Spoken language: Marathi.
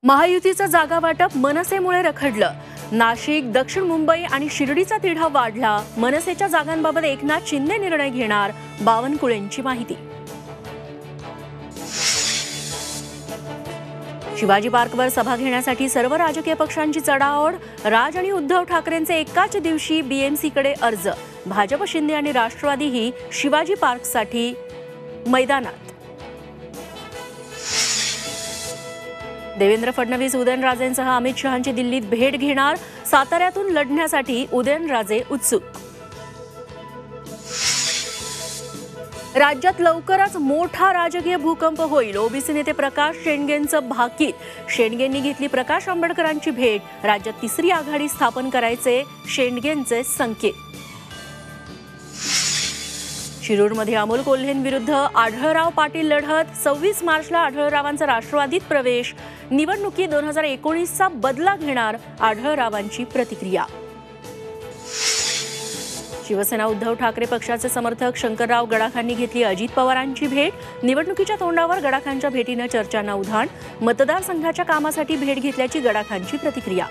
महायुतीचं जागा वाटप मनसेमुळे रखडलं। नाशिक, दक्षिण मुंबई आणि शिर्डीचा तिढा वाढला। मनसेच्या जागांबाबत एकनाथ शिंदे निर्णय घेणार, बावनकुळेंची माहिती। शिवाजी पार्कवर सभा घेण्यासाठी सर्व राजकीय पक्षांची चढाओढ। राज आणि उद्धव ठाकरेंचे एकाच दिवशी बीएमसीकडे अर्ज। भाजप, शिंदे आणि राष्ट्रवादीही शिवाजी पार्कसाठी मैदानात। देवेंद्र फडणवीस उदयनराजेंसह अमित शहांची दिल्लीत भेट घेणार। साताऱ्यातून लढण्यासाठी उदयनराजे उत्सुक। राज्यात लवकरच मोठा राजकीय भूकंप होईल। ओबीसी नेते प्रकाश शेंडगेंचं भाकीत। शेंडगेंनी घेतली प्रकाश आंबेडकरांची भेट। राज्यात तिसरी आघाडी स्थापन करायचे शेंडगेंचे संकेत। शिरूरमध्ये अमोल कोल्हेंविरुद्ध आढळराव पाटील लढत। 26 मार्चला आढळरावांचा राष्ट्रवादीत प्रवेश। निवडणुकीत 2019चा बदला घेणार, आढळरावांची प्रतिक्रिया। शिवसेना उद्धव ठाकरे पक्षाचे समर्थक शंकरराव गडाखांनी घेतली अजित पवारांची भेट। निवडणुकीच्या तोंडावर गडाखांच्या भेटीनं चर्चांना उधाण। मतदारसंघाच्या कामासाठी भेट घेतल्याची गडाखांची प्रतिक्रिया।